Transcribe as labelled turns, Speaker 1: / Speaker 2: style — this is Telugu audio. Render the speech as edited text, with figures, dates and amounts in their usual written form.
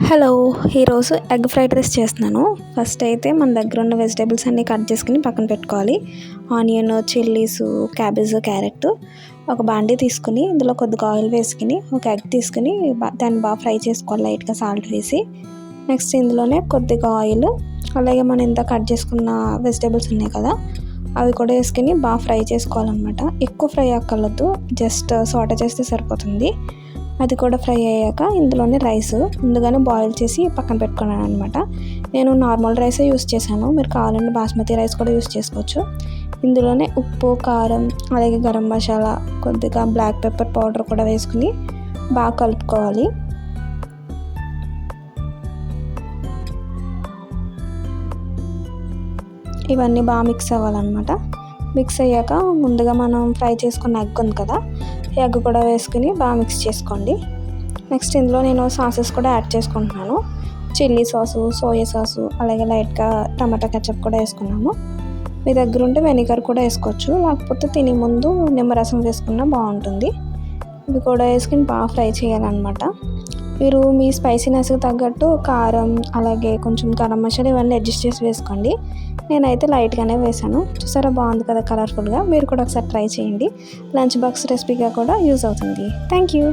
Speaker 1: హలో! ఈరోజు ఎగ్ ఫ్రైడ్ రైస్ చేస్తున్నాను. ఫస్ట్ అయితే మన దగ్గర ఉన్న వెజిటేబుల్స్ అన్నీ కట్ చేసుకొని పక్కన పెట్టుకోవాలి. Onion, chillies, cabbage, carrot. ఒక బాండీ తీసుకుని ఇందులో కొద్దిగా ఆయిల్ వేసుకుని ఒక ఎగ్ తీసుకుని దాన్ని బాగా ఫ్రై చేసుకోవాలి లైట్గా సాల్ట్ వేసి. నెక్స్ట్ ఇందులోనే కొద్దిగా ఆయిల్, అలాగే మనం ఇంత కట్ చేసుకున్న వెజిటేబుల్స్ ఉన్నాయి కదా, అవి కూడా వేసుకుని బాగా ఫ్రై చేసుకోవాలన్నమాట. ఎక్కువ ఫ్రై అక్కర్లేదు, జస్ట్ సాటే చేస్తే సరిపోతుంది. అది కూడా ఫ్రై అయ్యాక ఇందులోనే రైస్ ముందుగానే బాయిల్ చేసి పక్కన పెట్టుకున్నాను అనమాట. నేను నార్మల్ రైసే యూస్ చేశాను, మీరు కావాలంటే బాస్మతి రైస్ కూడా యూస్ చేసుకోవచ్చు. ఇందులోనే ఉప్పు, కారం, అలాగే గరం మసాలా, కొద్దిగా బ్లాక్ పెప్పర్ పౌడర్ కూడా వేసుకుని బాగా కలుపుకోవాలి. ఇవన్నీ బాగా మిక్స్ అవ్వాలన్నమాట. మిక్స్ అయ్యాక ముందుగా మనం ఫ్రై చేసుకున్న ఎగ్ ఉంది కదా, ఎగ్ కూడా వేసుకుని బాగా మిక్స్ చేసుకోండి. నెక్స్ట్ ఇందులో నేను సాసెస్ కూడా యాడ్ చేసుకుంటున్నాను. చిల్లీ సాసు, సోయా సాసు, అలాగే లైట్గా టమాటా కెచప్ కూడా వేసుకున్నాము. మీ దగ్గర ఉంటే వెనిగర్ కూడా వేసుకోవచ్చు, లేకపోతే తినే ముందు నిమ్మరసం వేసుకున్నా బాగుంటుంది. ఇవి కూడా వేసుకుని బాగా ఫ్రై చేయాలన్నమాట. మీరు మీ స్పైసీనెస్కి తగ్గట్టు కారం, అలాగే కొంచెం గరం మసాలా ఇవన్నీ అడ్జస్ట్ చేసి వేసుకోండి. నేనైతే లైట్గానే వేసాను. చూసారా, బాగుంది కదా కలర్ఫుల్గా. మీరు కూడా ఒకసారి ట్రై చేయండి. లంచ్ బాక్స్ రెసిపీగా కూడా యూజ్ అవుతుంది. Thank you.